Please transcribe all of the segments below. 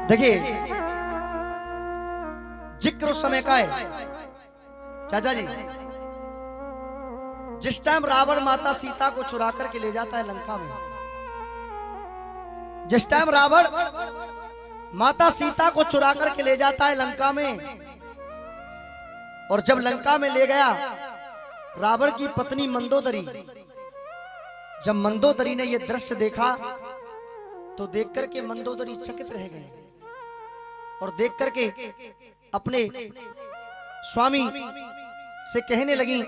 देखिए जिक्र उस समय का है चाचा जी, जिस टाइम रावण माता सीता को चुरा करके ले जाता है लंका में, जिस टाइम रावण माता सीता को चुरा करके ले जाता है लंका में, और जब लंका में ले गया रावण की पत्नी मंदोदरी, जब मंदोदरी ने यह दृश्य देखा तो देख करके मंदोदरी चकित रह गई और देख करके अपने स्वामी से कहने लगी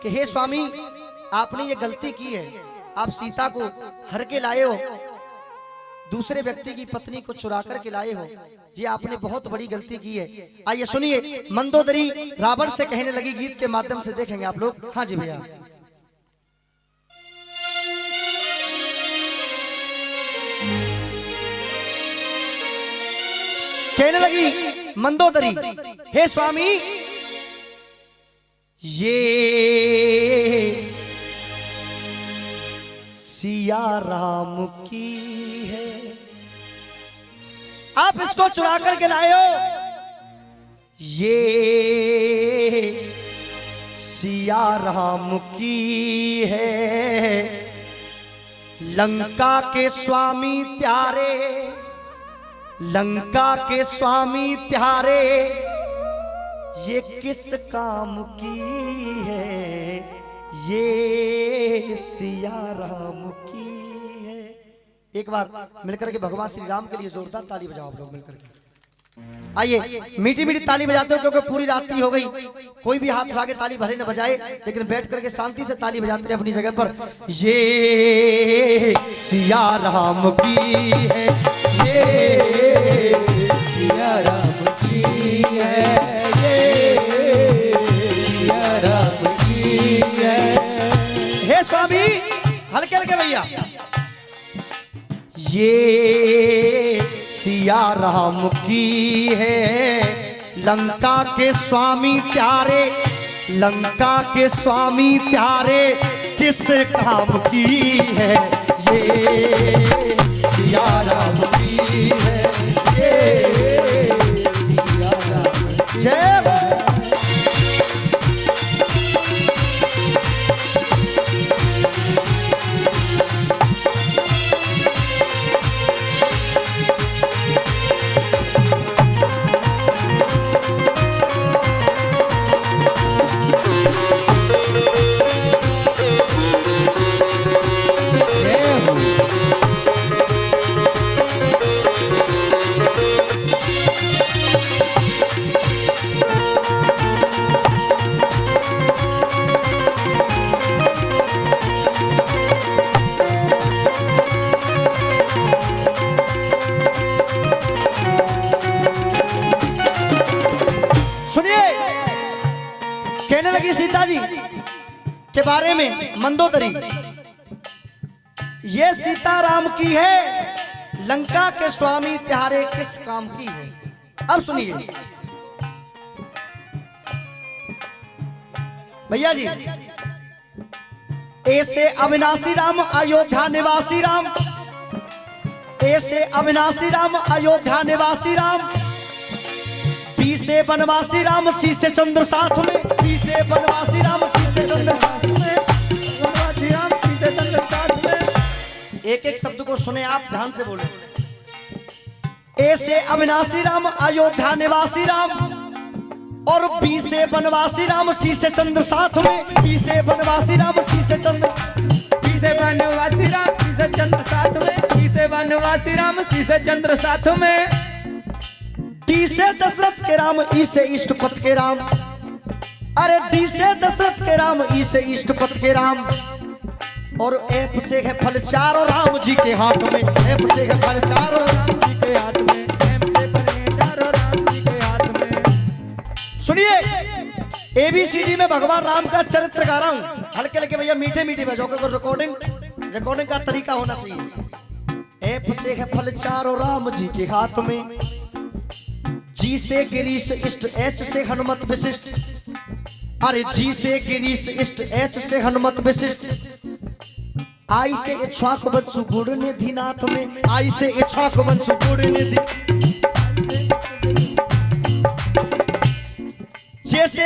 कि हे स्वामी, आपने ये गलती की है, आप सीता को हर के लाए हो, दूसरे व्यक्ति की पत्नी को चुरा करके लाए हो, ये आपने बहुत बड़ी गलती की है। आइए सुनिए, मंदोदरी रावण से कहने लगी, गीत के माध्यम से देखेंगे आप लोग। हाँ जी भैया। कहने लगी मंदोदरी, हे स्वामी, ये सिया राम की है, आप इसको चुरा करके लाए हो, ये सिया राम की है, लंका के स्वामी त्यारे, लंका के स्वामी त्यारे, ये किस काम की है, ये सिया राम की है। एक बार मिलकर के भगवान श्री राम के लिए जोरदार ताली बजाओ आप लोग मिलकर के। आइए मीठी मीठी ताली बजाते हो, क्योंकि पूरी रात्रि हो गई, कोई भी हाथ उठा के ताली भले न बजाए, लेकिन बैठ करके शांति से ताली बजाते रहे अपनी जगह पर। ये सिया राम की है, ये सिया राम की है, ये सिया राम की है। हे स्वामी, हल्के हल्के भैया, ये सिया राम की है, लंका के स्वामी त्यारे, लंका के स्वामी त्यारे, किस काम की है, ये सिया राम की है, ये सिया राम। जय हो। कहने लगी सीता जी के बारे में मंदोदरी, ये सीता राम की है, लंका के स्वामी त्यारे किस काम की है। अब सुनिए भैया जी, ऐसे अविनाशी राम अयोध्या निवासी राम, ऐसे अविनाशी राम अयोध्या निवासी राम, से बनवासी राम शीशे चंद्र साथ में, से बनवासी राम शीशे चंद्र साथ में, बनवासी राम शीशे चंद्र साथ में। एक एक शब्द को सुने आप, ध्यान से बोले। ऐसे अविनाशी राम अयोध्या निवासी राम, और बी से बनवासी राम शीशे चंद्र साथ में, बी से बनवासी राम शीशे चंद्र, बी से बनवासी राम शीशे चंद्र साथ में, बी से बनवासी राम शीशे चंद्र साथ में। डी से दशरथ के राम, ई से इष्टपत के राम, अरे डी से दशरथ के राम, ई से इष्टपत के राम, और एफ से है फल चारों राम जी के हाथ में, एफ से है फल चारों राम जी के हाथ में, एफ से फल चारों राम जी के हाथ में। सुनिए, ABCD में भगवान राम का चरित्र गा रहा हूं, हल्के हल्के भैया, मीठे मीठे बजाओ, क्योंकि रिकॉर्डिंग का तरीका होना चाहिए। एफ से है फल चारों राम जी के हाथ में, जी से गिरीश इष्ट, एच से हनुमत विशिष्ट, अरे जी से गिरीश इष्ट, एच से हनुमत विशिष्ट, आई से इच्छाक वंशु गुण निधि नाथ में, आई से इच्छाक वंशु गुण निधि, जैसे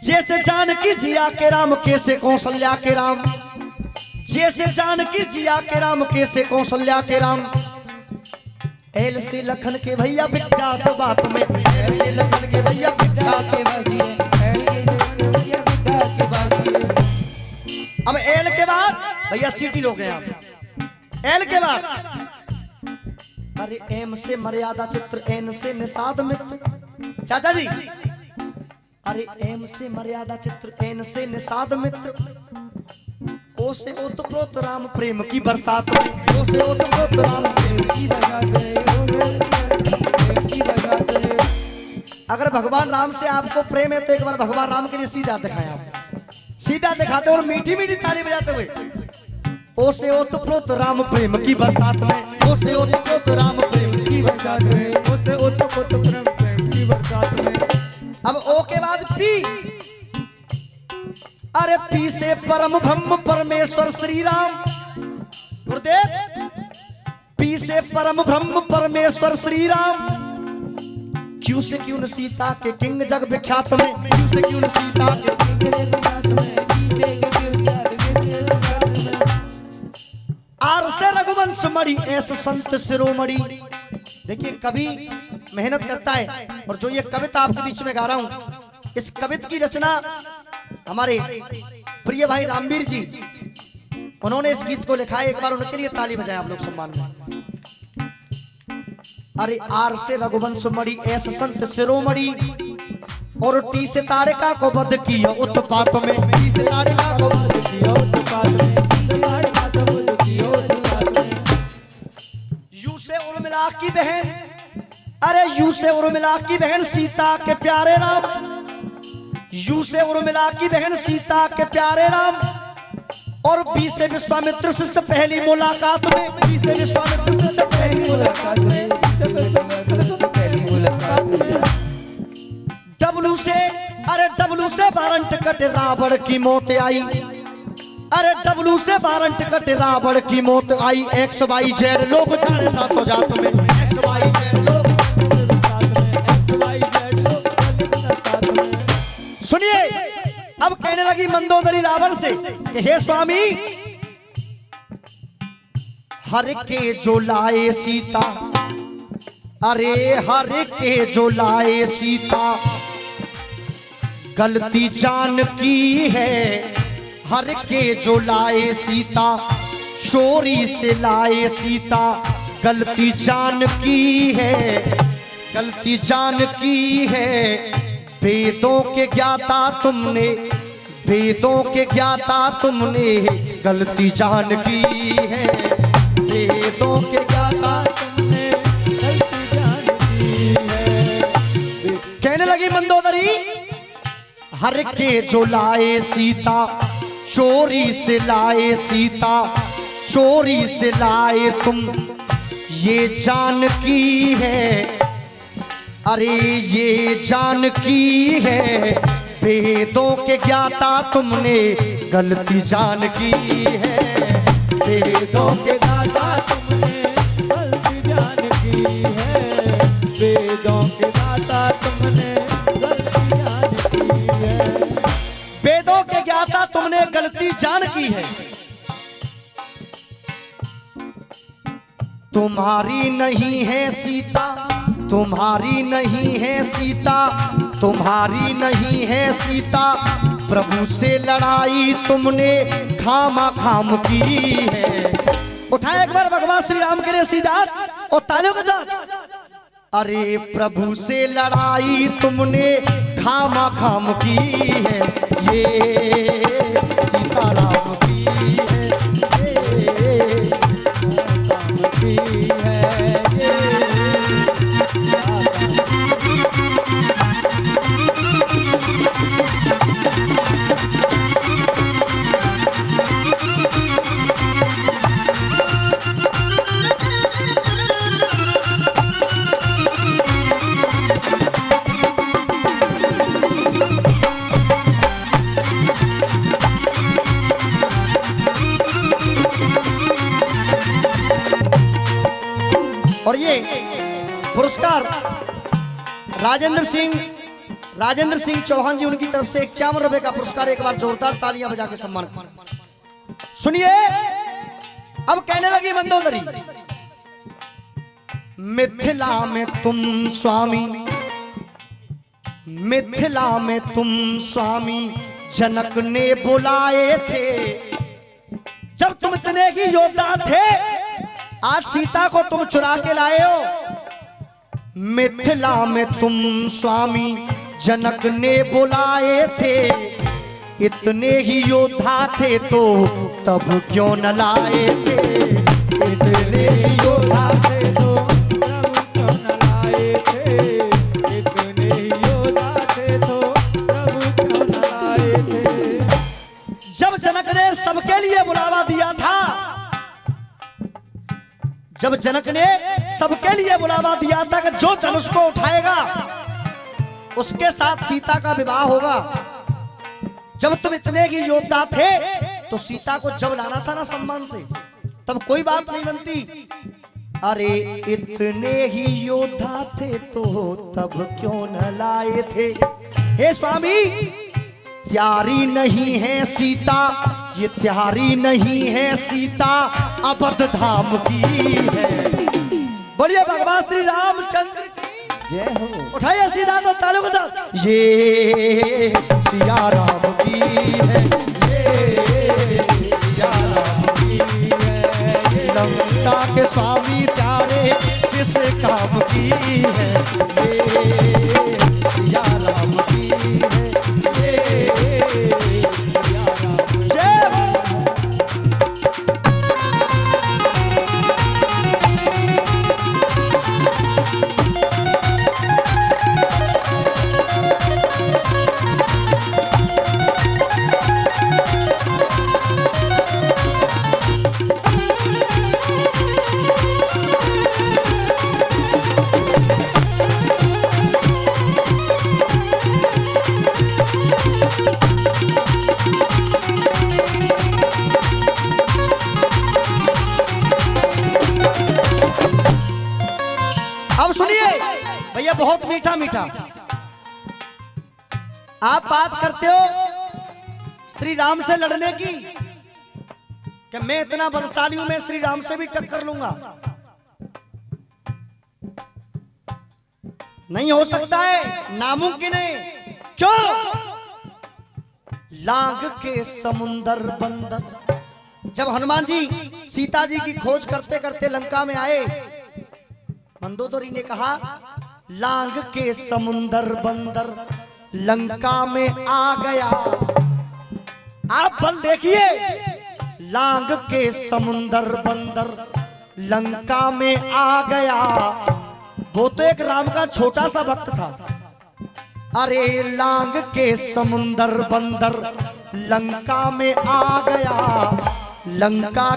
जैसे जानकी जिया के राम कैसे कौशल्या के राम, जैसे जानकी जिया के राम कैसे कौशल्या के राम। एल से लखन के भैया विद्या तो बात में, एल से लखन के भैया विद्या के अब एल के बाद भैया सीटी लोग हैं आप। एल के बाद अरे एम से मर्यादा चित्र, एन से निषाद मित्र। चाचा जी अरे एम से मर्यादा चित्र, एन से निषाद मित्र। ओ से ओतप्रोत राम प्रेम की बरसात में, ओ से ओतप्रोत राम प्रेम की बरसात में। अगर भगवान राम से आपको प्रेम है तो एक बार भगवान राम के लिए सीधा दिखाएं आप, सीधा दिखाते और मीठी मीठी ताली बजाते हुए। ओ से ओतप्रोत राम प्रेम की बरसात में, ओ से ओतप्रोत राम प्रेम की बरसात में, ओ से ओतप्रोत प्रेम की बरसात में। अब ओ के बाद पी, अरे पी से परम ब्रह्म परमेश्वर श्री राम। गुरुदेव पी से परम ब्रह्म परमेश्वर श्री राम। क्यों से क्यों न सीता के किंग जग विख्यात में, क्यों से क्यों न सीता के आर से रघुवंश मणि ऐसे संत शिरोमणि। देखिए कवि मेहनत करता है और जो ये कविता आपके बीच में गा रहा हूं, इस कविता की रचना हमारे प्रिय भाई रामवीर जी, उन्होंने इस गीत को लिखा है। एक बार उनके लिए ताली बजाएं आप लोग सम्मान में। अरे आर से रघुवंश मणि ऐसे संत शिरोमणि, और टी से तारिका को वध किया उत्पात में, टी से तारिका को वध किया उत्पात में। यू से उर्मिला की बहन, अरे यू से उर्मिला की बहन सीता के प्यारे राम, यू से उर्मिला की बहन सीता के प्यारे राम। और बी से विश्वामित्र से पहली मुलाकात में, बी से विश्वामित्र से पहली मुलाकात में। डब्लू से, अरे डब्लू से वारंट कट रावण की मौत आई, अरे डब्लू से वारंट कट रावण की मौत आई। एक्स वाई जेड लोग जाने साथों जात में, एक्स वाई जेड लोग। सुनिए अब कहने लगी मंदोदरी रावण से कि हे स्वामी, हर के जो लाए सीता, अरे हर के जो लाए सीता, गलती जान की है। हर के जो लाए सीता, चोरी से लाए सीता, गलती जान की है, गलती जान की है। वेदों के ज्ञाता तुमने, वेदों के ज्ञाता तुमने, गलती जान की है। वेदों के ज्ञाता तुमने, गलती जान की है। कहने लगी मंदोदरी, हर के जो लाए सीता, चोरी से लाए सीता, चोरी से लाए तुम, ये जान की है, अरे ये जान की है। वेदों के ज्ञाता तुमने, गलती जान की है। वेदों के ज्ञाता तुमने, गलती जान की है। वेदों के ज्ञाता तुमने, गलती जान की है। वेदों के ज्ञाता तुमने गलती जान की है। तुम्हारी नहीं है सीता, तुम्हारी नहीं है सीता, तुम्हारी नहीं है सीता। प्रभु से लड़ाई तुमने खामा खाम की है। उठाए एक बार भगवान श्री राम के लिए सीधा और तालियों के साथ। अरे प्रभु से लड़ाई तुमने खामा खाम की है, ये सीताराम की है, ये सीताराम की है, ये। और ये पुरस्कार राजेंद्र सिंह चौहान जी उनकी तरफ से 51 रुपए का पुरस्कार, एक बार जोरदार तालियां बजा के सम्मान करें। सुनिए, अब कहने लगी मंदोदरी, मिथिला में तुम स्वामी, मिथिला में तुम स्वामी जनक ने बुलाए थे। जब तुम इतने ही योद्धा थे, आज सीता को तुम चुरा के लाए हो। मिथिला में तुम स्वामी जनक ने बुलाए थे, इतने ही योद्धा थे तो तब क्यों न लाए थे। इतने ही योद्धा थे तो तब क्यों न लाए थे, इतने ही योद्धा थे तो तब क्यों न लाए थे। जब जनक ने सबके लिए बुलावा दिया था, जब जनक ने सबके लिए बुलावा दिया था कि जो धनुष को उठाएगा उसके साथ सीता का विवाह होगा। जब तुम इतने ही योद्धा थे तो सीता को जब लाना था ना सम्मान से, तब कोई बात नहीं बनती। अरे इतने ही योद्धा थे तो तब क्यों न लाए थे। हे स्वामी, प्यारी नहीं है सीता, ये प्यारी नहीं है सीता, अवध धाम की है। बोलिए भगवान श्री रामचंद्र की जय हो। उठाइए सीधा तो तालियों के साथ, ये सिया राम की है, ये सिया राम की है। लंका के स्वामी प्यारे किस काम की है, ये सिया राम की है, ये सिया राम। जय हो। अब सुनिए भैया, बहुत मीठा मीठा आप बात करते हो श्री राम से लड़ने की, कि मैं इतना बलशाली हूं, मैं श्री राम से भी टक्कर लूंगा। नहीं हो सकता है, नामुमकिन है। क्यों? लांग के समुंदर बंदर। जब हनुमान जी सीता जी की खोज करते करते लंका में आए, मंदोदरी ने कहा, लांग के समुंदर बंदर लंका में आ गया। आप बल देखिए, लांग के समुंदर बंदर लंका में आ गया। वो तो एक राम का छोटा सा भक्त था। अरे लांग के समुंदर बंदर लंका में आ गया। लंका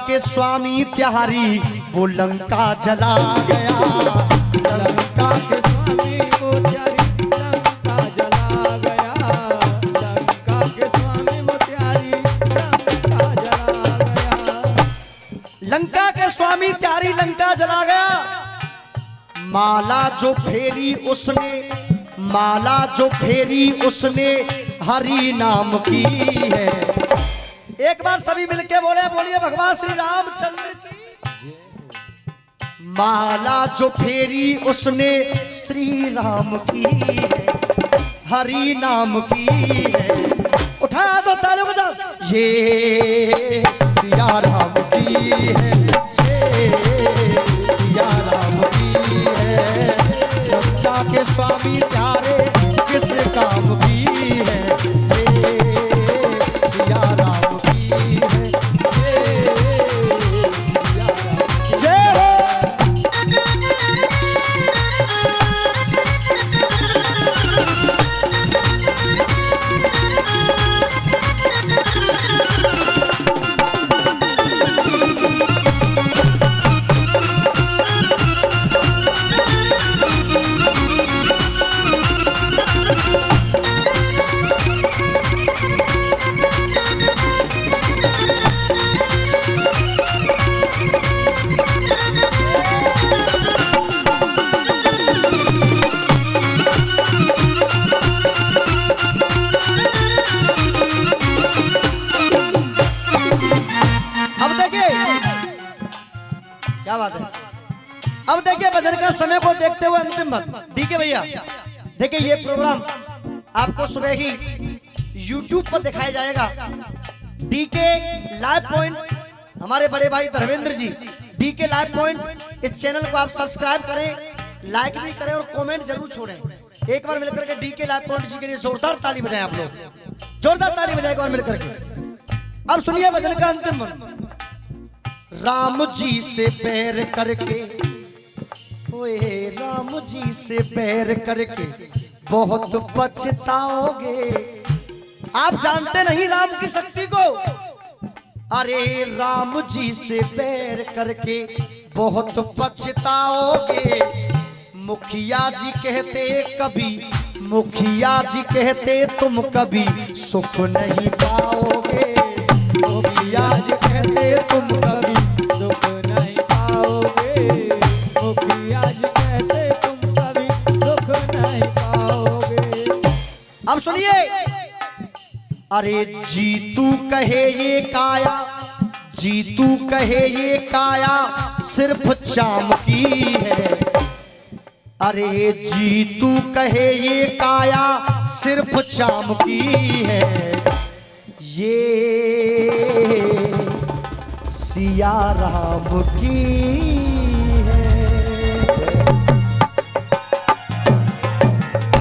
के स्वामी त्यारी वो लंका जला गया। लंका के स्वामी वो त्यारी लंका जला गया। लंका के स्वामी वो त्यारी लंका जला गया। लंका के स्वामी त्यारी लंका जला गया। माला जो फेरी उसने हरि नाम की है। एक बार सभी मिलके बोलिए भगवान श्री रामचंद्र की। माला जो फेरी उसने श्री राम की है, हरि नाम की है। उठा दो तालियों के साथ, ये सिया राम की है, ये सिया राम की है। लंका के स्वामी प्यारे किस काम की है, ये सिया राम की है, ये सिया राम। जय हो। क्या बात है। अब देखिए भजन का समय को देखते हुए अंतिम मत डीके भैया, देखिए ये प्रोग्राम आपको सुबह ही YouTube पर दिखाया जाएगा। डीके लाइव पॉइंट, हमारे बड़े भाई Dharmendra ji, DK live point, इस चैनल को आप सब्सक्राइब करें, लाइक भी करें और कमेंट जरूर छोड़ें। एक बार मिलकर के डीके लाइव पॉइंट जी के लिए जोरदार ताली बजाएं आप लोग, जोरदार ताली बजाएं एक बार मिलकर के। अब सुनिए भजन का अंतिम मन। राम जी से बैर करके, ओए राम जी से बैर करके बहुत पछताओगे। आप जानते नहीं राम की शक्ति को। अरे राम जी से बैर करके बहुत पछताओगे। मुखिया जी कहते कभी, मुखिया जी कहते तुम कभी सुख नहीं पाओगे। मुखिया जी कहते तुम कभी सुख नहीं पाओगे। मुखिया जी कहते तुम कभी सुख नहीं पाओगे। अब सुनिए। अरे जीतू कहे ये काया, जीतू कहे ये काया सिर्फ चाम की है। अरे जीतू कहे ये काया सिर्फ चाम की है। ये सिया राम की